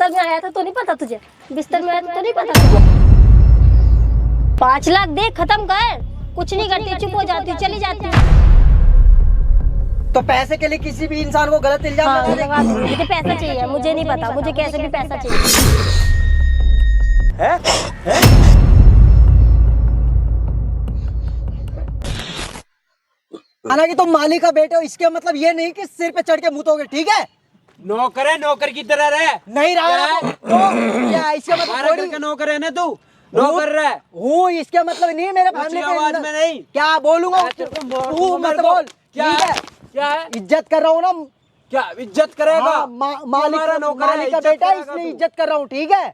बिस्तर में आया था तो नहीं पता तुझे? बिस्तर में आया था तो नहीं पता तुझे? 5 लाख दे, खत्म कर। कुछ नहीं करती, चुप हो जाती हूँ, चली जाती हूँ। तो पैसे के लिए किसी भी इंसान को गलत इल्जाम हाँ, लगा लगा दूंगी। मुझे पैसा चाहिए, मुझे नहीं पता, मुझे कैसे भी पैसा चाहिए। है? हालांकि तुम मालिक का बेटे हो, इसके मतलब ये नहीं कि सिर पे चढ़ के मुतोगे, ठीक है? नौकर है, नौकर की तरह रहे। नहीं रहा तो क्या इसका मतलब हमारे घर का नौकर है ना तू, नौकर रहे। हूँ, इसका मतलब नहीं मेरे फैमिली के आवाज अंदर- में नहीं। क्या बोलूंगा? ऐसे तुम बोल- तू तुम मत मेरे को- बोल, क्या ठीक है? है? क्या है? इज्जत कर रहा हूँ ना। क्या इज्जत करेगा? हाँ, मालिक का नौकर है, मालिक का इज्जत बेटा है, करेगा इसलिए तू। इज्जत कर रहा हूँ, ठीक है?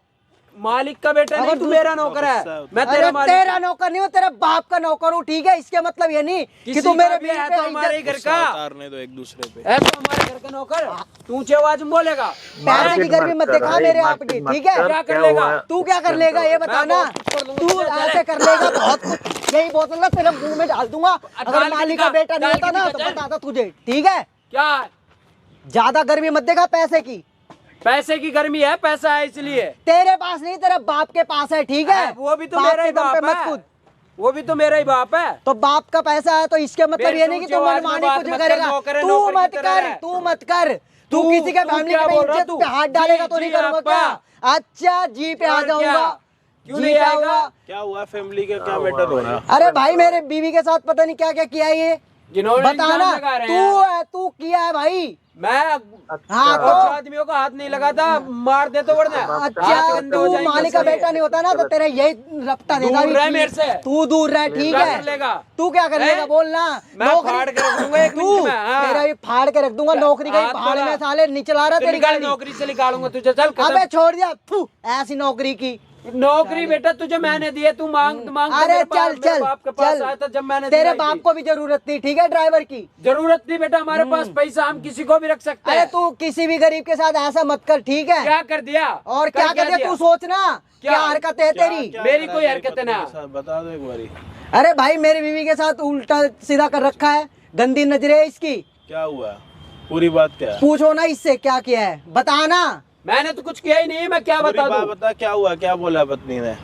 मालिक का बेटा नहीं, तू मेरा नौकर है। मैं अरे तेरा मालिक तेरा नौकर नहीं हूँ, तेरा बाप का नौकर हूँ, ठीक है? इसका मतलब ये नहीं कि तू मेरे भी है तो हमारे ही घर का उतारने दो एक दूसरे पे। है, तो हमारे घर का नौकर। तू ऊंची आवाज में बोलेगा। पैसे की गर्मी मत दिखा मेरे आप की, ठीक है? क्या कर लेगा? तू क्या कर लेगा ये बताना। तू ऐसे कर लेगा बहुत कुछ, यही बोतल ना तेरे मुंह में डाल दूंगा। अगर मालिक का बेटा नहीं होता ना तो बताता तुझे, ठीक है? क्या ज्यादा गर्मी मत देगा पैसे की। पैसे की गर्मी है, पैसा है इसलिए। तेरे पास नहीं, तेरे बाप के पास है, ठीक है? वो भी तो बाप मेरा ही के दम पे बाप मत है। कूद। वो भी तो मेरा ही बाप है। तो बाप का पैसा है तो इसके मतलब मेरे ये से नहीं कि ऊंची तू आवाज में मनमानी बात कुछ मत कर, करेगा। नौकर है, तू नौकर मत की तरह कर, है। तू मत कर। तू किसी के तू फैमिली क्या के बोल रहा इज्जत तू? पे हाथ डालेगा तो जी, नहीं जी, करूंगा आपा। क्या? अच्छा जी पे आ और क्या? जाऊंगा। क्यों जी नहीं पे आएगा? आऊंगा। क्या हुआ? फैमिली का क्या मैटर हो रहा है? अरे भाई मेरे बीवी के साथ पता नहीं क्या क्या किया है ये, जिन्होंने बताना। इल्जाम लगा रहे तू हैं। है, तू किया है भाई। मैं हाँ कुछ तो आदमियों को हाथ नहीं लगाता, मार दे तो वरना अच्छा, हाथ गंदे हो तू जाएंगे मालिक का इसलिए। बेटा नहीं होता ना तो तेरा यही रफ्ता देगा। दूर रह मेरे से। तू दूर रह, ठीक क्या है? कर लेगा? तू क्या कर लेगा बोलना? मैं फाड़ के रख दूंगा एक तू मिनट में, हाँ। तेरा ये फाड़ के रख दूंगा, नौकरी का ही हाथ फाड़ तोड़ा। में साले निचला रहा तो तेरी निकाल, गाड़ी। नौकरी से निकालूंगा तुझे, चल खत्म। अबे छोड़ दिया, फू, ऐसी नौकरी की। नौकरी बेटा तुझे मैंने दी है, तू मांग मांग। अरे मेरे चल मेरे चल बाप के पास आया था चल, जब मैंने तेरे दिलाई बाप थी। को भी जरूरत थी, ठीक है? ड्राइवर की जरूरत नहीं बेटा, हमारे पास पैसा, हम किसी को भी रख सकते अरे हैं। तू किसी भी गरीब के साथ ऐसा मत कर, ठीक है? क्या कर दिया? और क्या कर दिया तू सोचना, क्या हरकत है तेरी? क्या मेरी करा कोई तेरी हरकत पत्नी ना। के साथ? बता दो एक बारी। अरे भाई मेरी बीवी के साथ उल्टा सीधा कर रखा है, गंदी नजरें है इसकी। क्या हुआ? पूरी बात क्या है? पूछो ना इससे क्या किया है, बताना। मैंने तो कुछ किया ही नहीं, मैं क्या पूरी बता बात दूं? बता, क्या हुआ? क्या बोला पत्नी ने?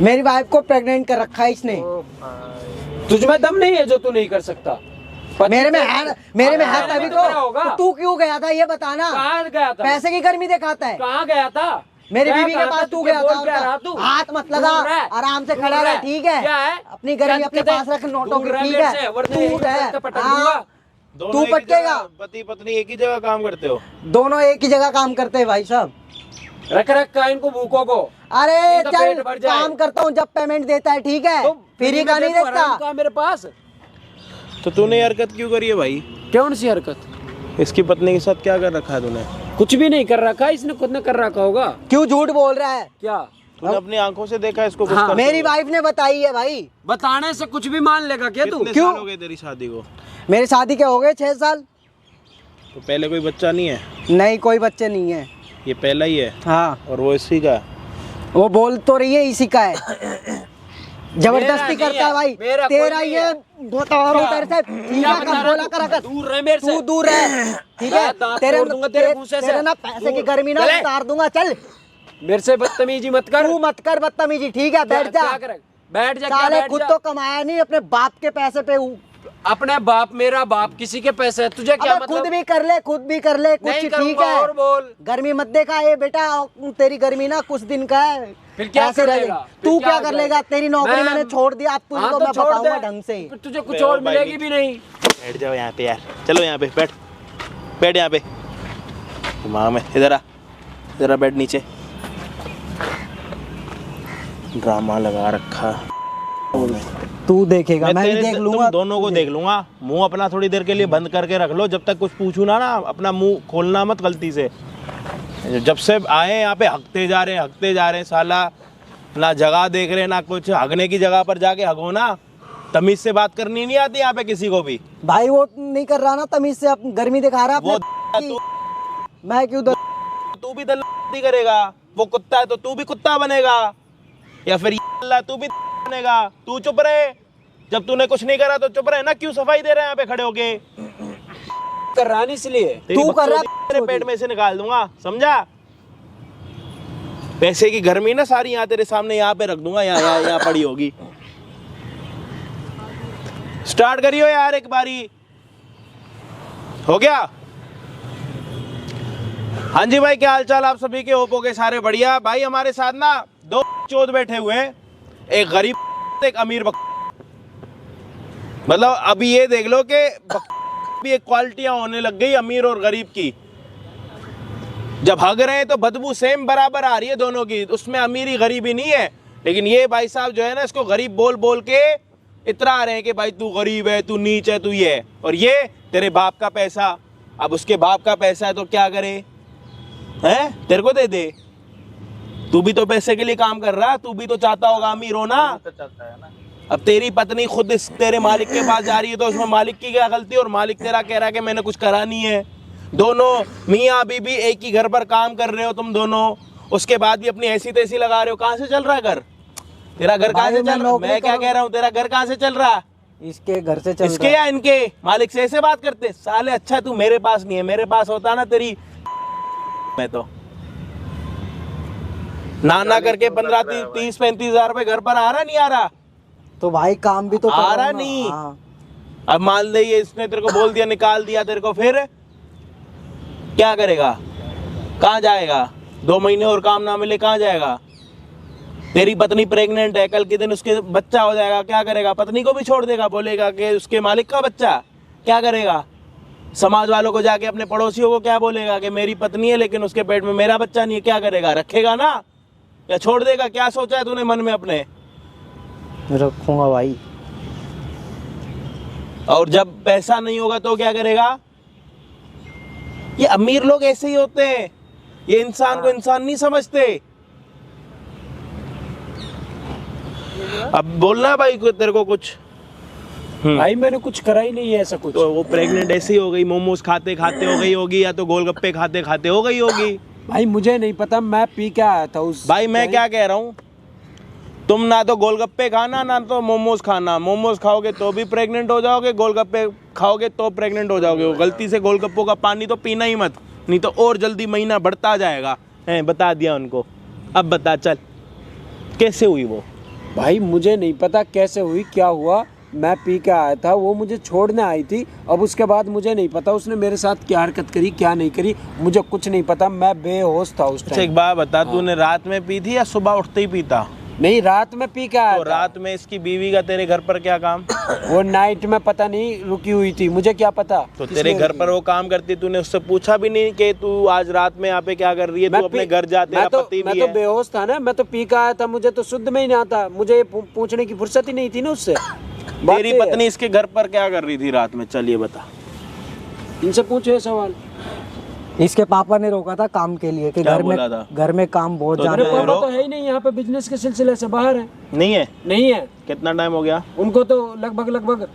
मेरी वाइफ को प्रेग्नेंट कर रखा है इसने। तुझ में दम नहीं है जो तू नहीं कर सकता। मेरे में है, मेरे में है मेरे तभी में तो तेरा तो होगा। तू क्यों गया था ये बताना। कहाँ गया था? पैसे की गर्मी दिखाता है। कहाँ गया था? मेरी मैं बीवी के कहा था, पास तू क्या गया बोल क्या था, रहा तू? हाथ मत लगा, दूर रह, आराम से दूर खड़ा रह, रह। ठीक है? क्या है? अपनी गर्मी अपने कहते- पास रख, नोटों दूर की, रह ठीक मेरे से, है? वरना तू यही रह, करके पटक हाँ, दूंगा। दोनों तू एक ही पटकेगा। जगह- पति पत्नी एक ही जगह काम करते हो? दोनों एक ही जगह काम करते हैं भाई साहब। रख रख का इनको भूखों को। अरे इनका चल पेट भर जाए। काम करता हूँ जब पेमेंट देता है, ठीक है? तो फ्री का नहीं देखो, आराम देता। का मेरे पास। तो तूने ये हरकत क्यों करी है भाई? कौन सी हरकत? इसकी पत्नी के साथ क्या कर रखा है तूने? कुछ भी नहीं कर रखा, इसने खुद ने कर रखा होगा। क्यों झूठ बोल रहा है? क्या तूने अपनी आंखों से देखा इसको कुछ हाँ, करते मेरी हुए? वाइफ ने बताई है भाई। बताने से कुछ भी मान लेगा क्या तू? कितने क्यों? साल हो गए तेरी शादी को? मेरी शादी के हो गए 6 साल। तो पहले कोई बच्चा नहीं है? नहीं कोई बच्चे नहीं है। ये पहला ही है? हाँ और वो इसी का? वो बोल तो रही है इसी का है, जबरदस्ती मेरा नहीं करता है भाई। है, मेरा कोई तेरा नहीं ये है। बता रहा हूँ तेरे से, सीधा क्या कर, बता रहा बोला तू? कर, दूर रह मेरे से। तू दूर है, ठीक है? दांत तेरे तोड़ दूंगा तेरे गुस्से से। तेरे ना पैसे की दूर। गर्मी ना चले। उतार दूंगा। चल मेरे से बदतमीजी मत कर। तू मत कर बदतमीजी, ठीक है? बैठ जा। क्या करे? बैठ जा, क्या साले बैठ खुद जा? तो कमाया नहीं, अपने बाप के पैसे पे अपने बाप, मेरा बाप, किसी के पैसे है, तुझे क्या अबे मतलब? खुद भी कर ले, खुद भी कर ले कुछ, नहीं ठीक करूंगा, है? और बोल। गर्मी मत देखा ये बेटा, तेरी गर्मी ना कुछ दिन का है। फिर क्या ऐसे कर रह लेगा? जाए। फिर तू क्या क्या कर कर लेगा? लेगा? तेरी नौकरी मैं- मैंने छोड़ दिया, अब हाँ, तुझको तो मैं छोड़ बताऊंगा दे। ढंग से। फिर तुझे कुछ बे, और और भाई मिलेगी भी नहीं। बैठ जाओ यहाँ पे यार, चलो यहाँ पे बैठ, बैठ यहाँ पे। माँ में इधर आ, इधर आ, बैठ नीचे। ड्रामा लगा रखा। तू देखेगा, मैं भी तेरे देख से- लूंगा। तुम दोनों को देख लूंगा। मुंह अपना थोड़ी देर के लिए बंद करके रख लो, जब तक कुछ पूछू ना अपना मुंह खोलना मत गलती से। जब से आए यहाँ पे हकते जा रहे हैं साला, ना जगह देख रहे ना कुछ। हगने की जगह पर जाके हगो ना, तमीज से बात करनी नहीं आती यहाँ पे किसी को भी। भाई वो नहीं कर रहा ना तमीज से, अब गर्मी दिखा रहा वो अपने तू मैं क्यों तू भी दल्लती करेगा। वो कुत्ता है तो तू भी कुत्ता बनेगा, या फिर अल्लाह तू भी बनेगा। तू चुप रहे, जब तूने कुछ नहीं करा तो चुप रहे ना। क्यों सफाई दे रहे हैं यहाँ पे खड़े होके? कर रहा नहीं इसलिए। तेरी तू कर रहा बकचोदी तेरे पेट में से निकाल दूंगा, समझा? पैसे की गर्मी ना सारी यहाँ तेरे सामने यहाँ पे रख दूंगा, यहाँ पड़ी होगी। स्टार्ट करियो यार एक बारी। हो गया? हाँ जी भाई, क्या हाल चाल आप सभी के? होपो के सारे बढ़िया। भाई हमारे साथ ना दो चोद बैठे हुए हैं, एक गरीब एक अमीर मतलब अभी ये देख लो कि भी एक क्वालिटियां होने लग गई अमीर और गरीब की। जब हग रहे हैं तो बदबू सेम बराबर आ रही है दोनों की, उसमें अमीरी गरीबी नहीं है। लेकिन ये भाई साहब जो है ना, इसको गरीब बोल बोल के इतरा रहे हैं कि भाई तू गरीब है, तू नीच है, तू ये है। और ये तेरे बाप का पैसा, अब उसके बाप का पैसा है तो क्या करे हैं? तेरे को दे दे। तू भी तो पैसे के लिए काम कर रहा है, तू भी तो चाहता होगा अमीर होना। अब तेरी पत्नी खुद इस तेरे मालिक के पास जा रही है तो उसमें मालिक की क्या गलती? और मालिक तेरा कह रहा है कि मैंने कुछ करा नहीं है। दोनों मियाँ बीबी एक ही घर पर काम कर रहे हो तुम दोनों, उसके बाद भी अपनी ऐसी तैसी लगा रहे हो। कहाँ से चल रहा है घर? तेरा घर कहाँ से चल रहा है? मैं क्या कह रहा हूँ, तेरा घर कहाँ से चल रहा है? इसके घर से चल इसके या इनके मालिक से ऐसे बात करते? साले अच्छा तू मेरे पास नहीं है, मेरे पास होता ना तेरी मैं तो ना करके 15-30-35 हजार रुपए घर पर आ रहा नहीं आ रहा? तो भाई काम भी तो आ रहा नहीं। अब मान ले ये इसने तेरे को बोल दिया, निकाल दिया तेरे को, फिर क्या करेगा? कहाँ जाएगा? 2 महीने और काम ना मिले कहाँ जाएगा? तेरी पत्नी प्रेग्नेंट है, कल के दिन उसके बच्चा हो जाएगा, क्या करेगा? पत्नी को भी छोड़ देगा, बोलेगा कि उसके मालिक का बच्चा, क्या करेगा? समाज वालों को जाके अपने पड़ोसियों को क्या बोलेगा कि मेरी पत्नी है लेकिन उसके पेट में मेरा बच्चा नहीं है, क्या करेगा? रखेगा ना या छोड़ देगा? क्या सोचा है तूने मन में अपने? रखूंगा भाई। और जब पैसा नहीं होगा तो क्या करेगा? ये अमीर लोग ऐसे ही होते हैं, ये इंसान को इंसान नहीं समझते। अब बोलना भाई तेरे को कुछ। भाई मैंने कुछ करा ही नहीं है ऐसा कुछ। तो वो प्रेग्नेंट ऐसे ही हो गई, मोमोज खाते खाते हो गई होगी, या तो गोलगप्पे खाते खाते हो गई होगी। भाई मुझे नहीं पता, मैं पी के आया था उस। भाई मैं क्या कह रहा हूँ, तुम ना तो गोलगप्पे खाना ना तो मोमोज खाना। मोमोज खाओगे तो भी प्रेग्नेंट हो जाओगे, गोलगप्पे खाओगे तो प्रेग्नेंट हो जाओगे। गलती से गोलगप्पों का पानी तो पीना ही मत, नहीं तो और जल्दी महीना बढ़ता जाएगा। हैं, बता दिया उनको। अब बता चल कैसे हुई वो? भाई मुझे नहीं पता कैसे हुई, क्या हुआ। मैं पी के आया था, वो मुझे छोड़ने आई थी। अब उसके बाद मुझे नहीं पता उसने मेरे साथ क्या हरकत करी क्या नहीं करी, मुझे कुछ नहीं पता। मैं बेहोश था उस टाइम। एक बात बता, तूने रात में पी थी या सुबह उठते ही पीता? नहीं, रात में पी के आया तो था। रात में इसकी बीवी का तेरे घर पर क्या काम? वो नाइट में पता नहीं रुकी हुई थी, मुझे क्या पता। तो तेरे घर पर वो काम करती, तूने उससे पूछा भी नहीं कि तू आज रात में यहाँ पे क्या कर रही है? तू अपने घर जाते हैं, पति भी है। मैं तो बेहोश था ना, मैं तो पी के आया था, मुझे तो शुद्ध में ही नहीं आता। मुझे पूछने की फुर्सत ही नहीं थी ना उससे। तेरी पत्नी इसके घर पर क्या कर रही थी रात में? चलिए बता। इनसे पूछे सवाल। इसके पापा ने रोका था काम के लिए कि घर में काम बहुत ज्यादा है। पापा तो है ही नहीं यहाँ पे, बिजनेस के सिलसिले से बाहर है। नहीं है? नहीं है। कितना टाइम हो गया उनको? तो लगभग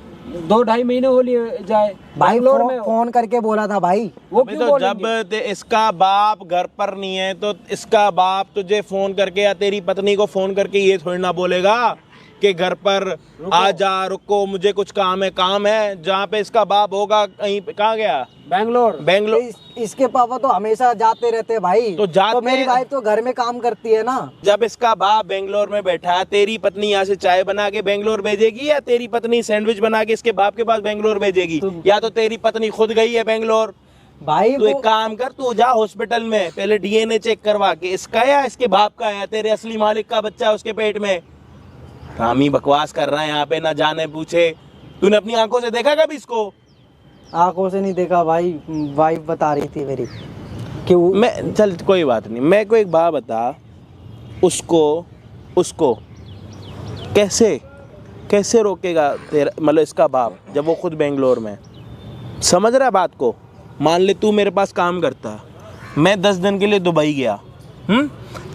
2-2.5 महीने हो लिए जाए। भाई फोन करके बोला था भाई। वो क्यों तो जब इसका बाप घर पर नहीं है तो इसका बाप तुझे फोन करके या तेरी पत्नी को फोन करके ये थोड़ी ना बोलेगा कि घर पर आ जा, रुको, मुझे कुछ काम है। जहाँ पे इसका बाप होगा कहीं पे, कहाँ गया? बेंगलोर। इसके पापा तो हमेशा जाते रहते हैं भाई। तो मेरी वाइफ तो घर में काम करती है ना। जब इसका बाप बेंगलोर में बैठा है, तेरी पत्नी यहाँ से चाय बना के बेंगलोर भेजेगी या तेरी पत्नी सैंडविच बना के इसके बाप के पास बेंगलोर भेजेगी? या तो तेरी पत्नी खुद गई है बेंगलोर। भाई तू एक काम कर, तू जा हॉस्पिटल में पहले डीएनए चेक करवा के इसका या इसके बाप का है, तेरे असली मालिक का बच्चा है उसके पेट में। रामी बकवास कर रहा है यहाँ पे, ना जाने पूछे। तूने अपनी आंखों से देखा कभी इसको? आंखों से नहीं देखा भाई, वाइफ बता रही थी मेरी कि मैं चल कोई बात नहीं। मैं को एक बात बता, उसको कैसे रोकेगा तेरा मतलब इसका बाप जब वो खुद बेंगलोर में? समझ रहा है बात को? मान ले तू मेरे पास काम करता है, मैं 10 दिन के लिए दुबई गया,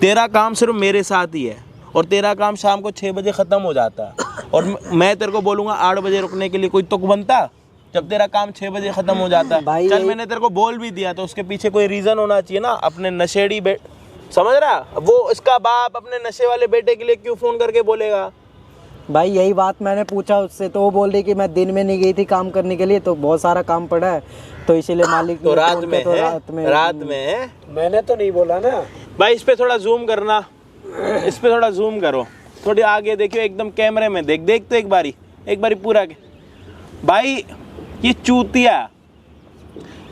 तेरा काम सिर्फ मेरे साथ ही है और तेरा काम शाम को 6 बजे ख़त्म हो जाता है और मैं तेरे को बोलूँगा 8 बजे रुकने के लिए, कोई तुक बनता जब तेरा काम 6 बजे ख़त्म हो जाता है? चल मैंने तेरे को बोल भी दिया तो उसके पीछे कोई रीज़न होना चाहिए ना। अपने नशेड़ी समझ रहा, वो इसका बाप अपने नशे वाले बेटे के लिए क्यों फ़ोन करके बोलेगा? भाई यही बात मैंने पूछा उससे तो वो बोल रही कि मैं दिन में नहीं गई थी काम करने के लिए, तो बहुत सारा काम पड़ा है तो इसीलिए मालिक तो रात में है? मैंने तो नहीं बोला ना। भाई इस पे थोड़ा जूम करना, इस पे थोड़ा जूम करो, थोड़ी आगे देखियो, एकदम कैमरे में देख तो एक बारी पूरा के। भाई ये चूतिया,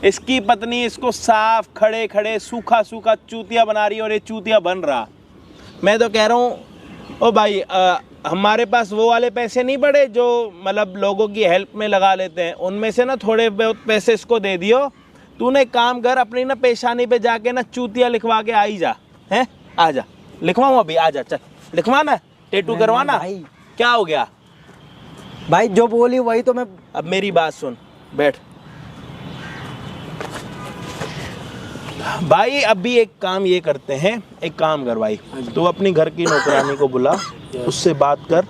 इसकी पत्नी इसको साफ खड़े खड़े सूखा सूखा चूतिया बना रही है और ये चूतिया बन रहा। मैं तो कह रहा हूँ ओ भाई, हमारे पास वो वाले पैसे नहीं पड़े जो मतलब लोगों की हेल्प में लगा लेते हैं, उनमें से ना थोड़े बहुत पैसे इसको दे दियो। तूने एक काम कर, अपनी ना पेशानी पे जाके ना चूतिया लिखवा के आई जा, हैं आ जा, लिखवाऊँ अभी, आ जा, चल लिखवाना, टेटू करवाना। भाई क्या हो गया भाई, जो बोली वही तो मैं। अब मेरी बात सुन, बैठ भाई। अभी एक काम ये करते हैं, एक काम कर भाई, तू अपनी घर की नौकरानी को बुला, उससे बात कर।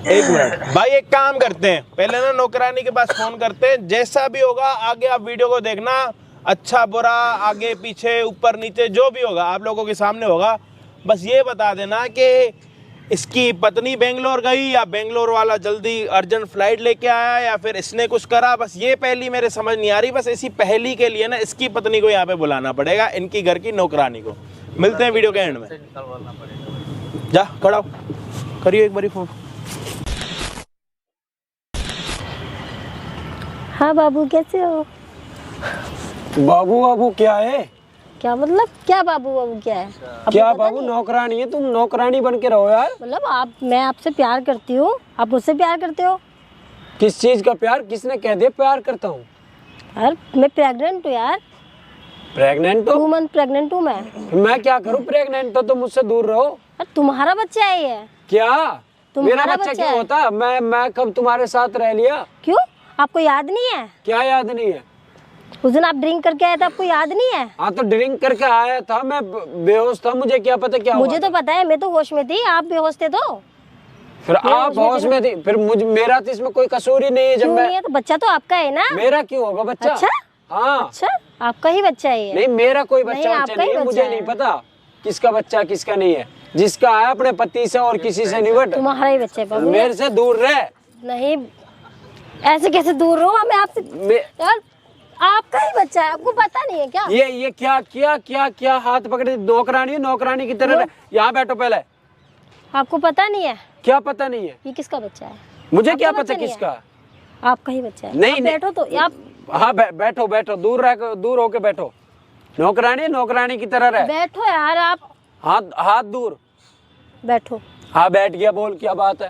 एक मिनट भाई, एक काम करते हैं, पहले ना नौकरानी के पास फोन करते हैं, जैसा भी होगा आगे आप वीडियो को देखना, अच्छा बुरा आगे पीछे ऊपर नीचे जो भी होगा आप लोगों के सामने होगा। बस ये बता देना कि इसकी पत्नी बेंगलोर गई या बेंगलोर वाला जल्दी अर्जेंट फ्लाइट लेके आया या फिर इसने कुछ करा। बस ये पहली मेरे समझ नहीं आ रही। बस इसी पहली के लिए ना इसकी पत्नी को यहाँ पे बुलाना पड़ेगा, इनकी घर की नौकरानी को। मिलते हैं वीडियो के एंड में। जा खड़ा हो, करियो एक बारी फोन। हाँ बाबू, कैसे हो? बाबू बाबू क्या है? क्या मतलब क्या बाबू बाबू क्या है? क्या बाबू, नौकरानी है, तुम नौकरानी बन के रहो यार। मतलब मैं आपसे प्यार करती हूँ, आप मुझसे प्यार करते हो? किस चीज का प्यार? किसने कह दिया प्यार करता हूँ? यार मैं प्रेग्नेंट हूँ यार, प्रेग्नेंट 2 हो? मंथ प्रेग्नेंट हूँ मैं। मैं क्या करूँ? प्रेग्नेंट हो तो मुझसे दूर रहो। यार तुम्हारा बच्चा है ये। क्या तुम्हारा मेरा बच्चा बच्चा क्यों है। होता? मैं कब तुम्हारे साथ रह लिया? क्यों, आपको याद नहीं है? क्या याद नहीं है? उस दिन आप ड्रिंक करके आए थे, आपको याद नहीं है? हाँ तो ड्रिंक करके आया था, मैं बेहोश था, मुझे क्या पता क्या मुझे हुआ तो था। पता है, मैं तो होश में थी, आप बेहोश थे। तो फिर मैं आप होश में थी, फिर मेरा तो इसमें कोई कसूर ही नहीं है। जब क्यों मैं, नहीं है? तो बच्चा तो आपका है ना। मेरा क्यों होगा बच्चा? अच्छा हाँ अच्छा, आपका ही बच्चा है ये। नहीं, मेरा कोई नहीं, बच्चा आपका नहीं ही है, बच्चा मुझे है। नहीं पता किसका बच्चा किसका नहीं है। जिसका है अपने पति से और किसी से निबट। तुम्हारा ही बच्चा है बाबू। मेरे से दूर रह। नहीं, ऐसे कैसे दूर रहो? हमें आपसे यार, आपका ही बच्चा है, आपको पता नहीं है क्या? ये क्या क्या क्या क्या हाथ पकड़े? नौकरानी की तरह रह। यहाँ बैठो पहले। आपको पता नहीं है? क्या पता नहीं है? ये किसका बच्चा है? मुझे आपका क्या बच्चा पता नहीं है? किसका? आपका ही बच्चा है। नहीं, आप नहीं। बैठो तो आप हाँ बैठो बैठो, दूर होके बैठो। नौकरानी की तरह रह। बैठो यार, आप हाथ दूर। बैठो। हाँ बैठ गया, बोल क्या बात है?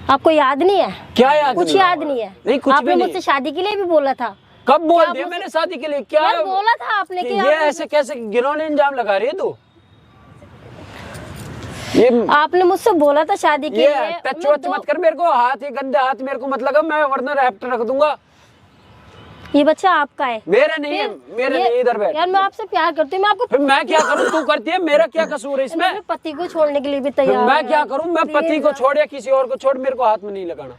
आपको याद नहीं है? क्या याद कुछ नहीं? याद नहीं है? नहीं, कुछ आपने भी नहीं। मुझसे शादी के लिए भी बोला था। कब बोल क्या दिया मुझसे- मैंने शादी के लिए? क्या यार बोला था आपने कि ये आप- ऐसे कैसे घिनौने इंजाम लगा रही है तू? ये आपने मुझसे बोला था शादी के ये लिए। टच मैं वच मत कर मेरे को, हाथ ये गंदे हाथ मेरे को मत लगा, मैं वरना रैप्ट रख दूंगा। ये बच्चा आपका है। मेरा नहीं है, मेरा नहीं, इधर बैठ। यार मैं आपसे प्यार करती हूँ, मैं आपको फिर मैं क्या करूँ? तू करती है, मेरा क्या कसूर है मैं इसमें? अपने पति को छोड़ने के लिए भी फिर तैयार मैं हूँ क्या यार। करूँ? मैं पति Please को यार। छोड़ या किसी और को छोड़, मेरे को हाथ में नहीं लगाना।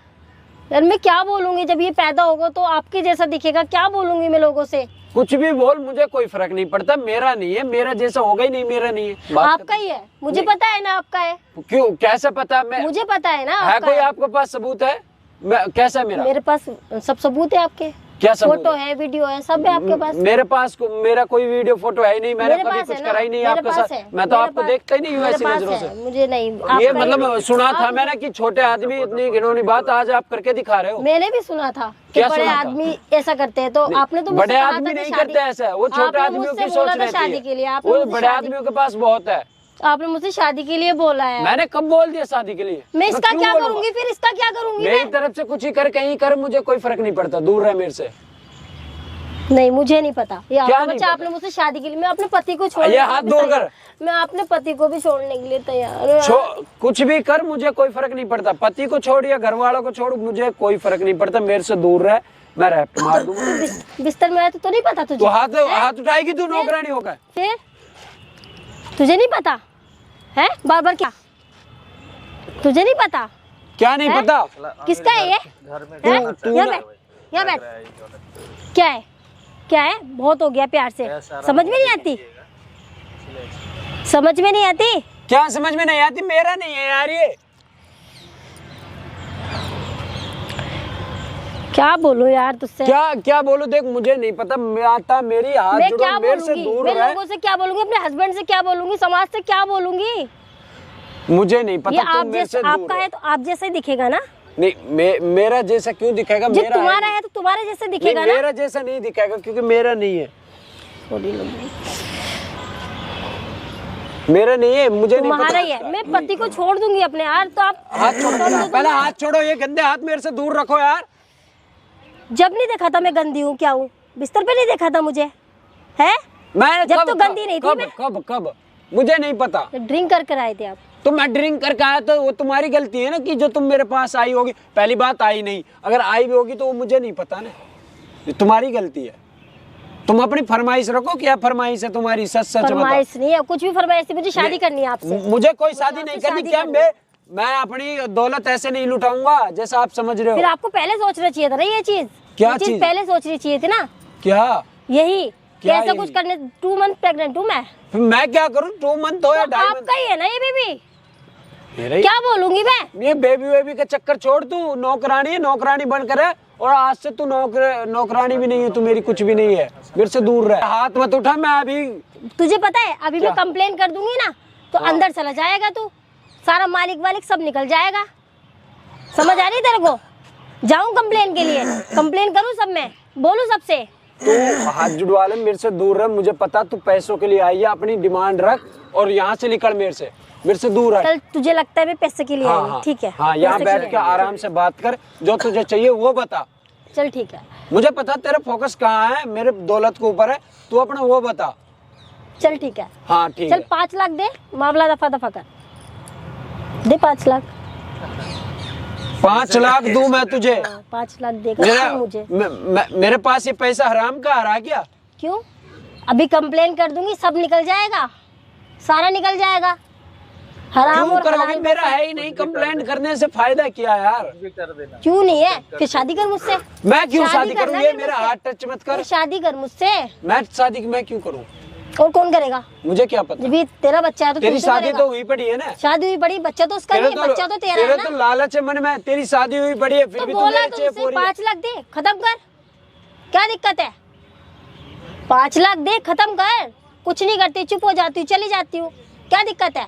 यार मैं क्या बोलूंगी? जब ये पैदा होगा तो आपके जैसा दिखेगा, क्या बोलूंगी मैं लोगों से? कुछ भी बोल, मुझे कोई फर्क नहीं पड़ता। मेरा नहीं है, मेरा जैसा होगा ही नहीं, मेरा नहीं है। बात आपका ही है, मुझे पता है ना आपका है। क्यों? कैसे पता? मैं मुझे पता है ना है आपका कोई है। आपके पास सबूत है? कैसा मेरा? मेरे पास सब सबूत है आपके। क्या सबूत फोटो है, वीडियो है, सब है आपके पास। मेरे पास मेरा कोई वीडियो फोटो है ही नहीं। मैंने मेरे कभी पास कुछ है ना, करा ही नहीं मेरे आपके पास साथ। है, मैं तो मेरे आपको पास- देखता ही नहीं हूँ मेरे ऐसी पास नजरों है, से। मुझे नहीं। ये आपका ही- मतलब सुना था मैंने कि छोटे आदमी इतनी घिनौनी बात आज आप करके दिखा रहे हो। मैंने भी सुना था कि क्या बड़े सुना था? आदमी ऐसा करते हैं। तो आपने तो मुझसे बड़े कहा था आदमी कि नहीं शादी- करते ऐसा, वो छोटे आपने आदमियों मुझसे की बोला सोच था रहती शादी के लिए। है। आपने वो मुझसे बड़े शादी- आदमियों के पास बहुत है। आपने मुझसे शादी के लिए बोला है। मैंने कब बोल दिया शादी के लिए? मैं इसका क्यों क्या बोलूंगा? करूंगी फिर? इसका क्या करूंगी मेरी मैं? तरफ से कुछ ही कर, कहीं कर, मुझे कोई फर्क नहीं पड़ता। दूर रह मेरे से। नहीं, मुझे नहीं पता। ये आपका नहीं बच्चा, पता? आपने मुझसे शादी के लिए, मैं अपने पति को छोड़, ये हाथ दूर कर। मैं अपने पति को भी छोड़ने के लिए तैयार हूँ। कुछ भी कर, मुझे कोई फर्क नहीं पड़ता। पति को छोड़ या घर वालों को छोड़, मुझे कोई फर्क नहीं पड़ता। मेरे से दूर रह, मैं रैप्ट मार दूंगा। बिस्तर में आया तो नहीं पता तुझे? तो हाथ उठाएगी तू नौकरानी होकर? फिर तुझे नहीं पता है? बार बार क्या? तुझे नहीं पता? क्या नहीं है? पता? किसका है ये? हैं? यहाँ बैठ, यहाँ बैठ। क्या है? क्या है? बहुत हो गया प्यार से। समझ में नहीं आती? समझ में नहीं आती? क्या समझ में नहीं आती? मेरा नहीं है यार ये। क्या बोलूं यार तुझसे? क्या क्या बोलूं? देख मुझे नहीं पता, मैं आता मेरी हाथ मैं जोड़ो, क्या मेरे से बोलूंगी? दूर मैं रहे। लोगों से क्या बोलूंगी? अपने हस्बैंड से क्या बोलूंगी? समाज से क्या बोलूंगी? मुझे नहीं ये पता, तुम आप मेरे से जैसा दूर आपका रहो। है तो आप जैसा ही दिखेगा ना। नहीं मेरा जैसा क्यों दिखेगा? जो मेरा तुम्हारा है तो तुम्हारे जैसे नहीं, दिखेगा ना। मेरा जैसा नहीं दिखेगा क्योंकि मेरा नहीं है। मेरा नहीं है, मुझे नहीं तुम्हारा पता। ही है। मैं पति को छोड़ दूंगी अपने यार, तो आप हाथ छोड़ो, पहले हाथ छोड़ो, ये गंदे हाथ मेरे से दूर रखो यार। जब नहीं देखा था मैं गंदी हूँ क्या हूँ? बिस्तर पे नहीं देखा था मुझे, है? मैं जब कब- तो गंदी नहीं थी कब मैं। कब कब मुझे नहीं पता। ड्रिंक कर कर आए थे आप। तो मैं ड्रिंक करके आया तो वो तुम्हारी गलती है ना कि जो तुम मेरे पास आई होगी। पहली बात आई नहीं, अगर आई भी होगी तो वो मुझे नहीं पता ना, ये तुम्हारी गलती है। तुम अपनी फरमाइश रखो, क्या फरमाइश है तुम्हारी? सच सच बताओ। फरमाइश नहीं है, कुछ भी फरमाइश थी। मुझे शादी करनी है आपसे। मुझे कोई शादी नहीं आपसे करनी। शादी क्या करनी है। मैं अपनी दौलत ऐसे नहीं लुटाऊंगा जैसा आप समझ रहे फिर हो। आपको पहले सोचना चाहिए था ना ये चीज। क्या ये चीज? पहले सोचनी चाहिए थी ना। क्या यही क्या कैसा यही? कुछ करने। 2 मंथ प्रेग्नेंट हूँ मैं। फिर मैं क्या करूं? 2 मंथ हो या तो 2.5 मंथ? आपका ही है ना ये बेबी। मेरा ही। क्या बोलूंगी मैं? ये बेबी वेबी का चक्कर छोड़, तू नौकरानी है, नौकरानी बनकर है। और आज से तू नौकरानी भी नहीं है, तू मेरी कुछ भी नहीं है। मेरे से दूर रह, हाथ मत उठा। मैं अभी तुझे पता है अभी मैं क्या? कंप्लेन कर दूंगी ना तो अंदर चला जाएगा तू। सारा मालिक वालिक सब निकल जाएगा। समझ आ रही तेरे को? जाऊं कंप्लेन के लिए? कंप्लेन करूं सब में? बोलूं सबसे? तू हाथ जुड़वा ले, मेरे से दूर रह। मुझे पता तू पैसों के लिए आई है, अपनी डिमांड रख और यहाँ से निकल, मेरे से दूर रह। कल तुझे लगता है मैं पैसे के लिए आई हूं, ठीक है? हाँ, यहाँ पैसे के बैठ लिए के आई हूं। आराम से बात कर, जो तुझे चाहिए वो बता। चल ठीक है। मुझे पता तेरा फोकस कहाँ है, मेरे दौलत के ऊपर है। तू अपना वो बता। चल ठीक है। हाँ ठीक चल है। 5 लाख दे, मामला दफा दफा कर दे। 5 लाख। 5 लाख दूं मैं तुझे? 5 लाख देगा तू मुझे? मेरे पास ये पैसा हराम का हरा गया। क्यों? अभी कंप्लेन कर दूंगी, सब निकल जाएगा, सारा निकल जाएगा। हराम क्यों और करोगे? हलाल मेरा है ही नहीं। कंप्लेंट करने से फायदा क्या यार? क्यों नहीं है? फिर शादी कर मुझसे। मैं क्यों शादी करूं? करना ये फिर मेरा मुझसे। हाथ टच मत कर। फिर शादी कर मुझसे। मैं शादी मैं क्यों करूं? और कौन करेगा? मुझे क्या पता? जब भी तेरा बच्चा है तो तेरी तुझसे शादी करेगा। तो हुई पड़ी है ना। शादी हुई बड़ी, बच्चा तो उसका नहीं है, बच्चा तो तेरा तेरे है तो ना। लालच है मन में। तेरी शादी हुई पड़ी है फिर तो भी तू बोला मेरे तो चेप उसे हो रही है। 5 लाख दे, खत्म कर। क्या दिक्कत है? 5 लाख दे, खत्म कर। कुछ नहीं करती, चुप हो जाती हूँ, चली जाती हूँ। क्या दिक्कत है?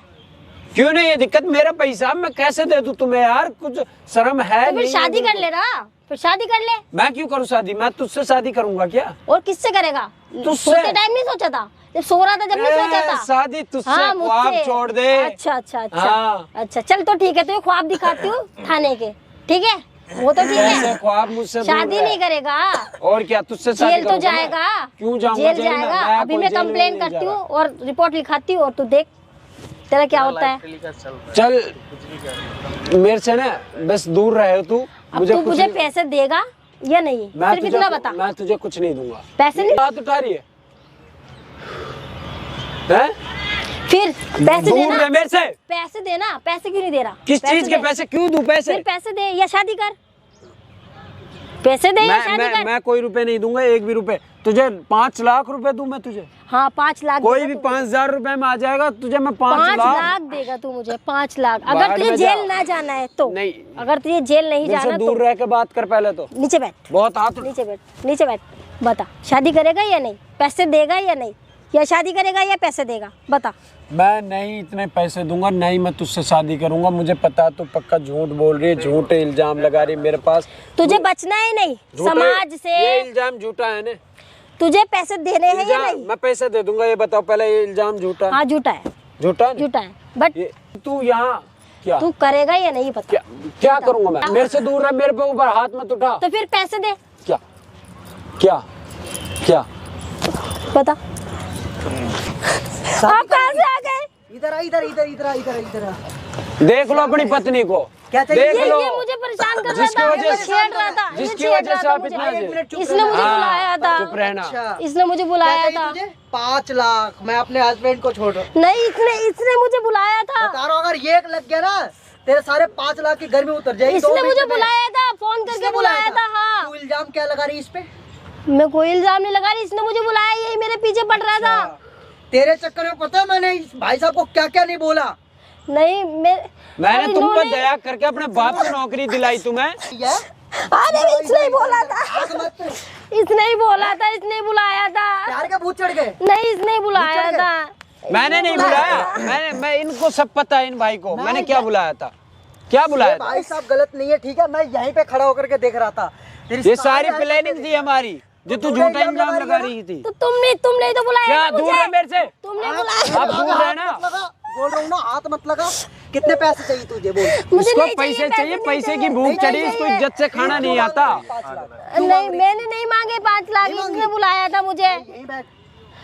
क्यों नहीं? ये दिक्कत मेरा पैसा मैं कैसे दे दूं तुम्हें यार? कुछ शर्म है तो फिर नहीं? शादी कर ले ना, फिर शादी कर ले। मैं क्यों करूं शादी? मैं तुझसे शादी करूंगा क्या? और किससे करेगा? तुझसे। सोते टाइम नहीं सोचा था? जब सो रहा था जब नहीं सोचा था? शादी तुझसे। हाँ, ख्वाब मुझसे। छोड़ दे। अच्छा अच्छा अच्छा हाँ। अच्छा, चल तो ठीक है। तो ये ख्वाब दिखाती हूँ थाने के, ठीक है? वो तो ठीक ऐसे है। ख्वाब मुझसे दूर शादी रह। नहीं करेगा, और क्या? तुझसे शादी जेल तो करूंगा मैं? जाएगा। क्यों जाऊंगा जेल जेल में? जाएगा। मैं अभी कोई मैं जेल में कंप्लेन नहीं करती जा हूँ रहा। और रिपोर्ट लिखाती हूँ और तू देख तेरा क्या होता है। चल मेरे से ना बस दूर रहे तू। अब मुझे तू कुछ मुझे नहीं- पैसे देगा या नहीं? मैं सिर्फ इतना बता। मैं तुझे कुछ नहीं दूंगा। पैसे नहीं? हाथ उठा रही है हैं? फिर पैसे दूर देना। रह मेरे से। पैसे देना। पैसे क्यों नहीं दे रहा? किस चीज के दे। पैसे? क्यों दूं पैसे? फिर पैसे दे या शादी कर। पैसे दे या शादी कर। मैं कोई रुपए नहीं दूंगा, एक भी रुपए। तुझे 5 लाख रुपए दूं मैं तुझे? हाँ 5 लाख। कोई देगा भी तू। 5,000 रुपए में आ जाएगा तुझे। मैं 5 5 लाख लाख देगा तू मुझे? 5 लाख। अगर बाद तुझे में जेल जा। ना जाना है तो? नहीं। अगर तुझे जेल नहीं मेरे से जाना तो दूर रह के बात कर पहले तो। नीचे बैठ। बहुत हाथ नीचे बैठ, नीचे बैठ। बता, शादी करेगा या नहीं? पैसे देगा या नहीं? या शादी करेगा या पैसे देगा? बता। मैं नहीं इतने पैसे दूंगा, नहीं मैं तुझसे शादी करूंगा। मुझे पता तू पक्का झूठ बोल रही है, झूठे इल्जाम लगा रही है मेरे पास। तुझे बचना है नहीं समाज से। ये इल्जाम झूठा है ना? तुझे पैसे देने हैं या इल्जाम नहीं? मैं पैसे दे दूंगा, ये बताओ पहले। ये इल्जाम झूठा है? हाँ झूठा है। झूठा है? झूठा है। बट ये तू यहाँ क्या तू करेगा या नहीं? बता। क्या करूंगा मैं? मेरे से दूर रह, मेरे पे ऊपर हाथ मत उठा। तो फिर पैसे दे। क्या क्या क्या? बता। आप कहाँ से आ गए? इधर आ, इधर इधर इधर आ, इधर इधर आ। देख लो अपनी पत्नी को। क्या चाहिए? देख लो। ये मुझे परेशान कर रहा जिसकी था, वजह ये से- छेड़ रहा था, ये जिसकी छेड़ वजह रहा से था आप मुझे। इतना एक मिनट चुप इसने मुझे हाँ, बुलाया था। चुप रहना। अच्छा। इसने मुझे बुलाया क्या था। चाहिए तुझे? 5 लाख। मैं अपने हस्बैंड को छोड़ रहा हूँ। नहीं, इसने मुझे बुलाया था। बता रहा हूँ, अगर ये लग गया ना तेरे सारे 5 लाख की गर्मी उतर जाएगी। इसने मुझे बुलाया था, फोन करके किसने बुलाया था। हाँ, तू इल्जाम क्या लगा रही इस पे? मैं कोई इल्जाम नहीं लगा रही। इसने मुझे बुलाया, यही मेरे पीछे पड़ रहा था। तेरे चक्कर में पता है मैंने इस भाई साहब को क्या क्या नहीं बोला? नहीं मैंने अरे तुम पर इन्होंने- दया करके अपने बाप को नौकरी दिलाई तुम्हें। ये अरे इसने ही बोला था, आग मत। इसने ही बोला था, इसने ही बुलाया था। प्यार के भूत चढ़ गए। नहीं, इसने ही बुलाया चढ़ गए। था। मैंने नहीं बुलाया, मैं इनको सब पता है इन भाई को। मैंने क्या बुलाया था, क्या बुलाया था? भाई साहब गलत नहीं है, ठीक है, मैं यहीं पे खड़ा होकर के देख रहा था। तेरी ये सारी प्लानिंग थी हमारी, जो तू झूठा इल्जाम इल्जाम लगा लगा रही रही थी। तो तुमने ही तो बुलाया क्या था दूर मुझे। है मेरे से? तुमने बुलाया। आप दूर है ना। हाथ मत लगा, बोल रहा हूँ ना, हाथ मत लगा। कितने पैसे चाहिए तुझे बोल? मुझे इसको नहीं पैसे चाहिए, नहीं पैसे की चाहिए, भूख नहीं चढ़ी, चाहिए। इसको इज्जत से खाना नहीं आता। 5 लाख। नहीं, मैंने नहीं मांगे 5 लाख, इसने बुलाया था मुझे। यहीं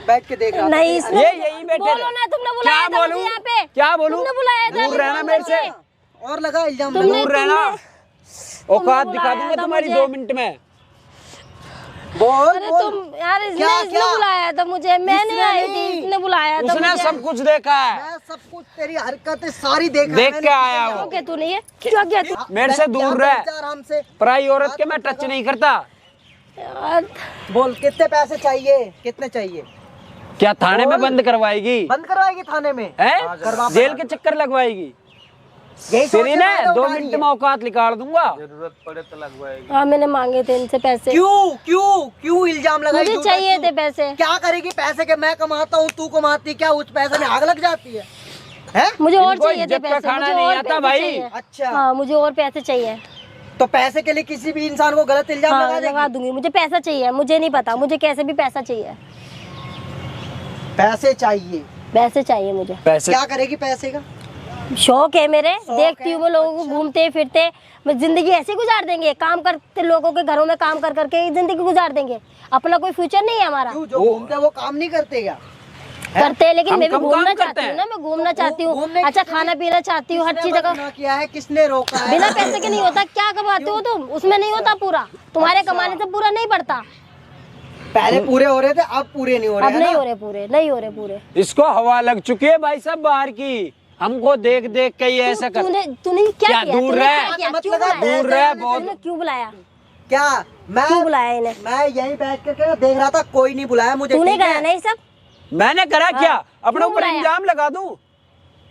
बैठ के देख रहा था। नहीं, इसने ये यही बैठे बोलो रहे। ना, तुमने बुलाया क्या था मुझे बोलूं? यहाँ पे। क्या बोलूं? तुमने बुलाया था। दूर रहना मेरे से, और लगा इल्जाम तुमने- लगा। दूर रहना। औकात दिखा बुलाया दूंगा था तुम्हारी मुझे। 2 मिनट में। बोल अरे बोल। तुम यार, इसने क्या- इसने क्या? बुलाया था मुझे, मैं नहीं इसने आई थी, नहीं। इसने बुलाया था उसने मुझे। सब कुछ देखा है, मैं सब कुछ तेरी हरकतें सारी देखा देख मैंने। के आया क्यों वो। क्या तू नहीं है? क्या क्या तू? मेरे से दूर रह। आराम से पराई औरत के मैं टच नहीं करता। यार, बोल, कितने पैसे चाहिए, कितने चाहिए? क्या थाने में बंद करवाएगी? बंद करवाएगी थाने में? हैं? जेल के चक्कर लगवाएगी यही सोच तेरी के ना। फायदा 2 उठा रही मिनट है। में औकात निकाल दूंगा। हाँ, मैंने मांगे थे इनसे पैसे। क्यों इल्जाम लगाई? मुझे झूठा चाहिए क्यों? थे पैसे। क्या करेगी पैसे के? मैं कमाता हूँ, तू कमाती, क्या उस पैसे में आग लग जाती है? हैं? मुझे और इनको चाहिए थे इज्जत का पैसे, खाना मुझे नहीं और आता पैसे भाई। चाहिए। अच्छा, हाँ, मुझे और पैसे चाहिए। तो पैसे के लिए किसी भी इंसान को गलत इल्जाम हाँ, लगा लगा देगी? दूंगी। मुझे पैसा चाहिए, मुझे नहीं पता, मुझे कैसे भी पैसा चाहिए। पैसे चाहिए। पैसे चाहिए मुझे। पैसे क्या करेगी पैसे का? शौक है मेरे, शौक देखती है, हूँ वो लोगों को घूमते फिरते। मैं जिंदगी ऐसे ही गुजार देंगे, काम करते लोगों के घरों में काम कर करके ही जिंदगी गुजार देंगे। अपना कोई फ्यूचर नहीं है हमारा। क्यों, जो घूमते हैं वो काम नहीं करते क्या? करते हैं, लेकिन हम मैं भी कम घूमना काम करते चाहती हूँ हैं। ना, मैं घूमना चाहती हूँ, घूमने अच्छा के लिए खाना पीना चाहती हूँ, हर किसने चीज का। मना किया है? किसने रोका है? बिना पैसे के नहीं होता। क्या कमाते हो तुम? उसमें नहीं होता पूरा, तुम्हारे कमाने से पूरा नहीं पड़ता। पहले पूरे हो रहे थे, अब पूरे नहीं हो रहे अब हैं नहीं ना? हो रहे पूरे, नहीं हो रहे पूरे। इसको हवा लग चुकी है भाई साहब बाहर की। हमको देख देख के ये ऐसा कर। तूने क्या क्या किया? दूर तूने रह? क्या किया? मत क्यों लगा, बुलाया? दूर रह बहुत। तूने क्यों बुलाया? क्या क्यों बुलाया इन्हें? मैं यहीं बैठ करके देख रहा था, कोई नहीं बुलाया मुझे। तूने ठीक है? करा नहीं सब? मैंने करा क्या? अपने क्यों ऊपर बुलाया? इल्जाम लगा दूं,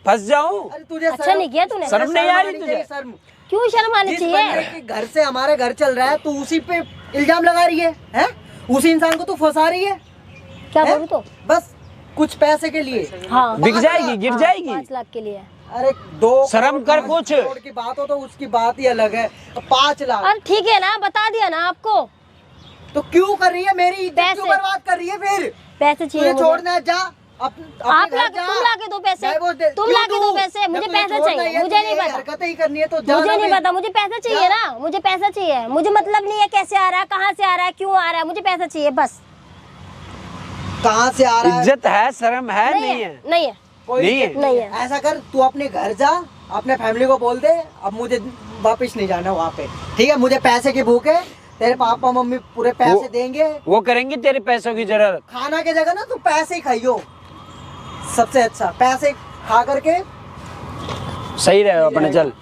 फंस जाऊं? अरे तुझे अच्छा नहीं किया तूने। शर्म नहीं आ रही आनी तुझे? चाहिए, शर्म। क्यों शर्म आनी जिस चाहिए? बंदे के घर से हमारे घर चल रहा है, तू उसी पे इल्जाम लगा रही है, हैं? उसी इंसान को तू फंसा रही है, क्या हैं? बोलूं तो? बस कुछ पैसे के लिए। हाँ, बिक जाएगी, गिर जाएगी। 5 लाख के लिए। अरे 2 शर्म कर कुछ। करोड़ की बात हो तो उसकी बात ही अलग है। 5 लाख और ठीक है ना, बता दिया ना आपको। तो क्यों कर रही है? मेरी इज्जत पैसे। क्यों बर्बाद कर रही है? फिर पैसे चाहिए तुझे मुझे। छोड़ना है, जा अपने आप घर लाके, जा। तुम लाके दो पैसे, डाइवोर्स दे- तुम क्यों लाके दो दूं? पैसे। जब मुझे तुझे पैसा छोड़ना चाहिए, ही है, मुझे नहीं तुझे पता। हरकतें ही करनी है तो जा मुझे ना नहीं फिर। पता, मुझे पैसा चाहिए ना, मुझे पैसा चाहिए। मुझे मतलब नहीं है कैसे आ रहा है, कहाँ से आ रहा है, क्यों आ रहा है, मुझे पैसा चाहिए बस। कहाँ से आ रहा है? इज्जत है, शर्म है, नहीं है? नहीं है। कोई नहीं है। इज्जत नहीं है। ऐसा कर, तू अपने घर जा, अपने फैमिली को बोल दे, अब मुझे वापस नहीं जाना वहाँ पे, ठीक है? मुझे पैसे की भूख है, तेरे पापा मम्मी पूरे पैसे वो- देंगे। वो करेंगी तेरे पैसों की जरूरत। खाना की जगह ना तू पैसे ही खाइयो, सबसे अच्छा पैसे खा करके। सही रहे अपने चल।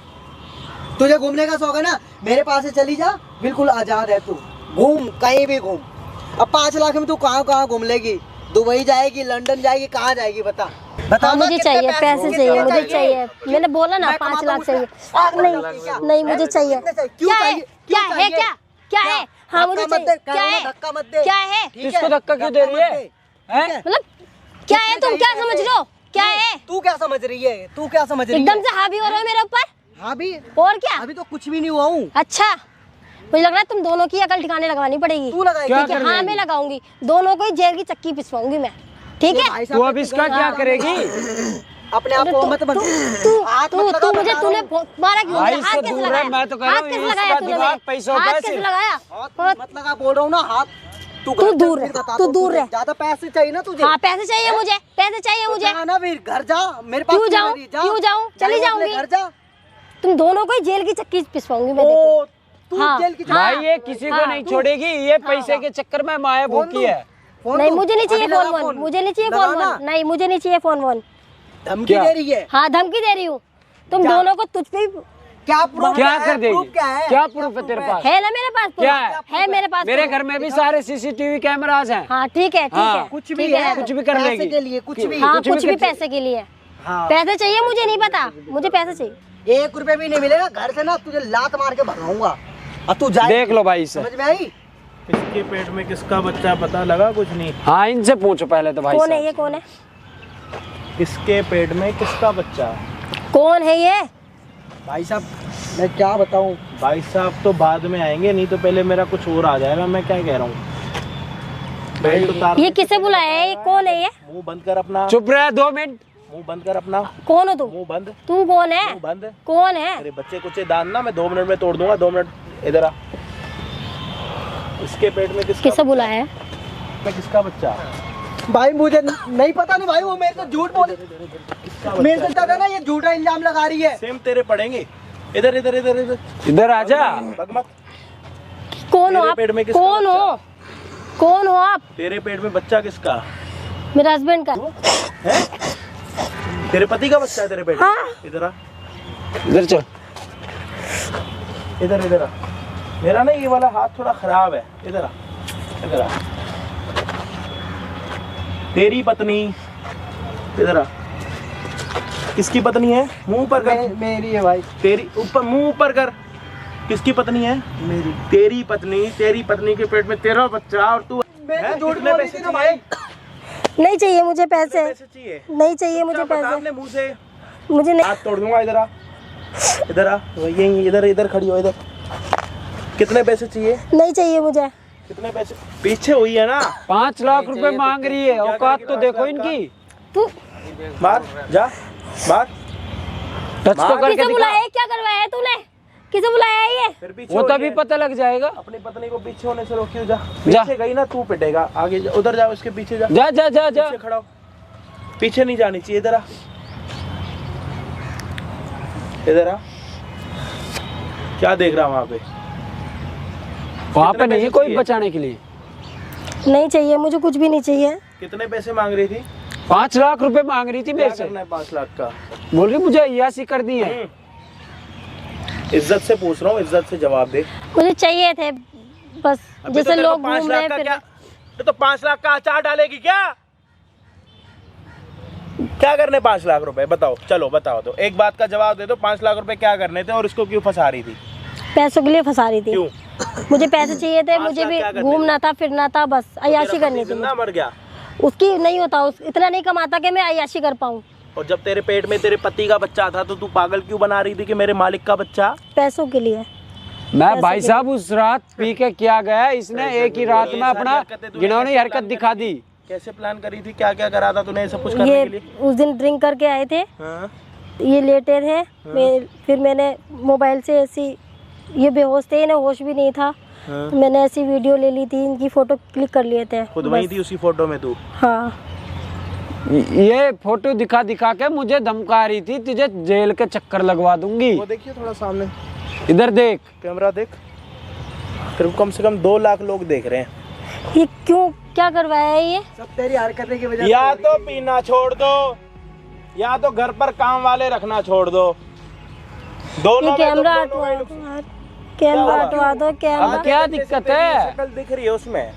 तुझे घूमने का शौक है ना, मेरे पास से चली जा, बिल्कुल आजाद है तू, घूम कहीं भी घूम। अब 5 लाख में तू कहाँ कहाँ घूम लेगी? दुबई जाएगी, लंदन जाएगी, कहाँ जाएगी बता? बता हाँ, ना, मुझे कितने चाहिए, पैसे कितने चाहिए, मुझे चाहिए। क्यों? मैंने बोला ना मैं 5 कमाता लाख हूँ चाहिए। उसमें। नहीं, नहीं मुझे चाहिए। कितने चाहिए? क्यों क्या है? चाहिए? क्या क्यों है? चाहिए? क्या क्या है? हाँ, मुझे धक्का मत चाहिए। दे, क्या है? धक्का मत दे। क्या है? ठीक इसको है? धक्का क्यों दे रही है? हैं? मतलब क्या है? तुम क्या समझ रहे हो? क्या क्यों? है? तू क्या समझ रही है? तू क्या समझ रही है? एकदम से हावी हो रहे हो मेरे ऊपर। हाँ भी, और क्या? अभी तो कुछ भी नहीं हुआ हूँ। अच्छा, मुझे लग रहा है तुम दोनों की अकल ठिकाने लगवानी पड़ेगी। तू लगाएगी क्या ठीक है? कर हाँ, लेगी? मैं लगाऊंगी। दोनों को ही जेल की चक्की पिसवाऊंगी मैं, ठीक है? भाई तू साहब अब इसका क्या करेगी? अपने आप अरे को तू- मत बन तू- हाथ तू मत लगा, मुझे बता तूने रहा हूँ। मारा क्यों? भाई, हाथ इससे कैसे दूर है, लगाया? मैं तो कह रहा हाथ हूँ, कैसे इसका लगाया तूने दिमाग मेरे? पैसों का हाथ है कैसे सिर्फ। लगाया? हाथ मत लगा, बोल रहा हूँ ना, हाथ तू तू गलत दूर है, रह, फिर बता तू दो दूर तुझे। रह। ज्यादा पैसे चाहिए ना तुझे? हाँ, पैसे चाहिए मुझे, पैसे चाहिए मुझे। जा ना फिर, घर जा, मेरे पास क्यों क्यों जाऊं? मेरी? जा। क्यों जाऊं? चली जा, अपने जाऊंगी। घर जा। तुम दोनों को ही जेल की चक्की पिसवाऊंगी मैं, देखो। ओ, तू हाँ, जेल की हाँ। भाई ये किसी को हाँ, नहीं तू- छोड़ेगी, ये पैसे के चक्कर में माया फोन भूखी दूं? है। फोन नहीं, दूं? मुझे नहीं चाहिए अभी लगा फोन वोन, फोन। मुझे नहीं चाहिए लगा फोन ना? वोन, नहीं मुझे नहीं चाहिए फोन वोन। धमकी क्या? दे रही है? हाँ, धमकी दे रही हूँ। तुम क्या? दोनों को तुझ पे ही क्या प्रूफ क्या है? कर देगी? प्रूफ क्या है? क्या प्रूफ है तेरे पास? है ना मेरे पास proof? क्या है? है मेरे पास मेरे proof। घर में भी सारे सीसीटीवी कैमरास हैं। हाँ, ठीक है, ठीक हाँ, है। कुछ भी ठीक है, कुछ भी कर पैसे लेगी। के लिए कुछ भी। हाँ, कुछ भी कुछ भी कर- पैसे के लिए। हाँ। पैसे चाहिए, मुझे नहीं पता, मुझे पैसे चाहिए। 1 रुपए भी नहीं मिलेगा घर से ना, तुझे लात मार के भगाऊंगा। अब तू जाए, देख लो भाई से। समझ में आई? इसके पेट में किसका बच्चा पता लगा? कुछ नहीं। हाँ इनसे पूछो पहले तो भाई कौन है साहब। ये, कौन है? इसके पेट में किसका बच्चा? कौन है ये? भाई साहब मैं क्या बताऊं, भाई साहब तो बाद में आएंगे, नहीं तो पहले मेरा कुछ और आ जाएगा। मैं क्या कह रहा हूँ, बेल्ट उतार। ये किसे बुलाया है? ये कौन है ये? मुंह बंद कर अपना, चुप रहे 2 मिनट। मुंह बंद कर अपना, कौन हो तू? मुंह बंद, तू कौन है? मुंह बंद। कौन है? अरे बच्चे कुछ दान ना, मैं 2 मिनट में तोड़ दूंगा। 2 मिनट, इधर आ। इसके पेट में किसे बुलाया है? किसका बच्चा? भाई मुझे नहीं पता नहीं भाई, वो मेरे से झूठ बोले, मेरे से ज्यादा ना ये झूठा इल्जाम लगा रही है। सेम तेरे पड़ेंगे। इधर इधर इधर इधर इधर आजा। भग मत। कौन हो तेरे आप? पेट में किसका कौन हो? कौन हो आप? तेरे पेट में बच्चा किसका मेरे हस्बैंड का। है? तेरे पति का बच्चा है तेरे पेट में? हाँ। इधर आ, इधर चल। इधर इधर आ। मेरा ना ये वाला हाथ थोड़ा खराब है। इधर आ, इधर आ। तेरी पत्नी, इधर आ। किसकी पत्नी है? मुंह ऊपर कर। मेरी है भाई। तेरी ऊपर, मुंह ऊपर कर। किसकी पत्नी है? मेरी। तेरी पत्नी, तेरी पत्नी के पेट में तेरा बच्चा, और तू मैं झूठ कितने बोल रही पैसे थी ना भाई। नहीं चाहिए मुझे पैसे, पैसे चाहिए? नहीं चाहिए मुझे क्या बता पैसे, अपने मुंह से, मुझे नहीं। हाथ तोड़ दूंगा। इधर आ, इधर आ। यही इधर इधर खड़ी हो। इधर कितने पैसे चाहिए? नहीं चाहिए मुझे। कितने पैसे? पीछे हुई है ना। 5 लाख रुपए मांग रही है, औकात तो देखो इनकी। तू मार, जा मार। टच तो करके किसे बुलाया दिखा। है? क्या करवाया है तूने? किसे बुलाया है ये? फिर पीछे वो हुई तभी है। पता लग जाएगा। अपनी पत्नी को पीछे होने से रोकियो। जा, जा। पीछे गई ना तू पिटेगा। आगे जा, उधर जाओ, उसके पीछे जा। जा जा जा जा। पीछे खड़ा हो। पीछे नहीं जानी चाहिए। इधर आ, इधर आ। क्या देख रहा वहाँ पे? वहाँ पे कितने नहीं पैसे कोई चाहिए? बचाने के लिए। नहीं चाहिए मुझे, कुछ भी नहीं चाहिए। कितने पैसे मांग रही थी? 5 लाख रुपए मांग रही थी क्या मेरे से। करना है 5 लाख का? बोल रही मुझे अय्यासी कर दी है। इज्जत से पूछ रहा हूँ, इज्जत से जवाब दे। मुझे चाहिए थे बस, अभी जैसे तो तेरे को लोग 5 घूम रहे लाख का फिर। क्या? तो 5 लाख का अचार डालेगी क्या? क्या करने 5 लाख रुपए? बताओ, चलो बताओ। तो एक बात का जवाब दे दो, 5 लाख रुपए क्या करने थे और इसको क्यों फंसा रही थी? पैसों के लिए फंसा रही थी। क्यों? मुझे पैसे चाहिए थे, 5 मुझे लाख भी क्या करने घूमना था, फिरना था, बस अय्याशी तेरा करनी पति थी। जिंदा मर गया। उसकी नहीं होता, इतना नहीं कमाता कि मैं अय्याशी कर पाऊँ। और जब तेरे पेट में तेरे पति का बच्चा था तो तू पागल क्यों बना रही थी कि मेरे मालिक का बच्चा? पैसों के लिए। मैं भाई साहब उस रात पी के क्या गया, इसने एक ही रात में अपना गिनौनी हरकत दिखा दी। कैसे प्लान करी थी? क्या क्या करा था तूने सब कुछ करने ये के लिए? उस दिन ड्रिंक करके आए थे, हाँ? ये लेटे थे, फिर मैंने मोबाइल से ऐसी, ये बेहोश थे, इन्हें होश भी नहीं था, हाँ? तो मैंने ऐसी वीडियो ले ली थी, इनकी फोटो क्लिक कर लिए थे। खुद वही थी उसी फोटो में तू? हाँ। ये फोटो दिखा दिखा के मुझे धमका रही थी, तुझे जेल के चक्कर लगवा दूंगी। वो देखिए थोड़ा सामने, इधर देख, कैमरा देख। तेरे को कम से कम 2 लाख लोग देख रहे हैं। ये क्यों, क्या करवाया है ये? सब तेरी हरकतें की वजह से या हो रही तो है। पीना छोड़ दो, या तो घर पर काम वाले रखना छोड़ दो। दोनों ये में कैमरा तो दोनों हटवा में दो यार, कैमरा हटवा दो, कैमरा। अब क्या दिक्कत है? शक्ल दिख रही है उसमें,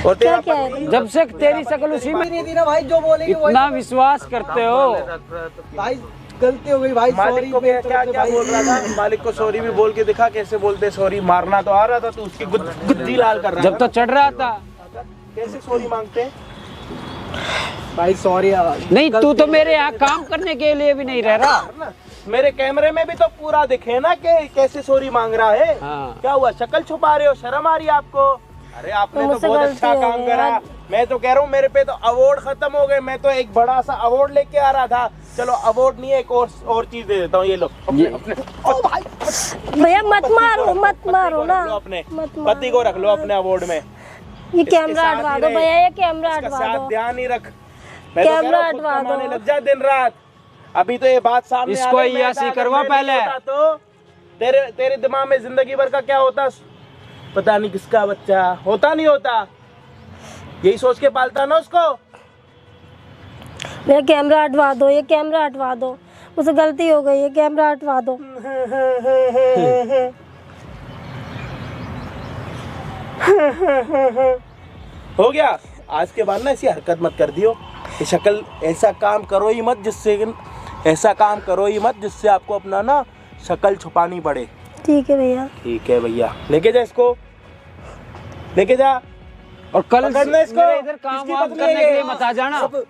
और तेरा क्या है? पति- जब से तेरी शकल उसी में, नहीं थी ना भाई, जो बोलेगी वही। इतना विश्वास करते हो। भाई गलती हो गई भाई, मालिक को sorry, क्या क्या बोल रहा था? मालिक को सॉरी भी बोल के दिखा, कैसे बोलते सॉरी? मारना तो आ रहा था, तो उसकी गुद्दी लाल कर रहा जब तो चढ़ रहा था। कैसे सॉरी मांगते हैं? भाई सॉरी। नहीं, तू तो मेरे यहाँ काम करने के लिए भी नहीं रह रहा। ना, मेरे कैमरे में भी तो पूरा दिखे ना कि कैसे सॉरी मांग रहा है। हाँ। क्या हुआ, शक्ल छुपा रहे हो? शर्म आ रही है आपको? अरे आपने तो मुझसे बहुत गलती अच्छा हो काम गई करा। यार। मैं तो कह रहा हूँ मेरे पे तो अवार्ड खत्म हो गए। मैं तो एक बड़ा सा अवार्ड लेके आ रहा था। चलो अवार्ड नहीं है, एक और चीज दे देता हूँ। ये लो अपने, अपने ओ भाई, भैया मत मारो, मत मारो ना, रख लो अपने मत मारो। पति को, रख लो अपने अवार्ड में। ये कैमरा साथ हटवा ही दो रहे। भैया, ये कैमरा इसका हटवा साथ दो। ध्यान ही रख। मैं तो कह कैमरा रहा हूँ खुद हटवा कमाने दो। लग जा दिन रात। अभी तो ये बात सामने इसको आ गई, मैं अय्याशी अगर करवा मैं पहले। नहीं होता तो तेरे दिमाग में जिंदगी भर का क्या होता? पता नहीं किसका बच्चा होता, नहीं होता, यही सोच के पालता ना उसको। भैया कैमरा हटवा दो, ये कैमरा हटवा दो, मुझसे गलती हो गई, ये कैमरा हटवा दो। हो गया। आज के बाद ना ऐसी हरकत मत कर दियो। ये शक्ल, ऐसा काम करो ही मत जिससे, ऐसा काम करो ही मत जिससे आपको अपना ना शक्ल छुपानी पड़े। ठीक है भैया। ठीक है भैया, लेके जा इसको, लेके जा। और कल पकड़ना इसको। मेरे इधर काम किसकी वाम पत्नी करने है के लिए ये? मत आ जाना। अब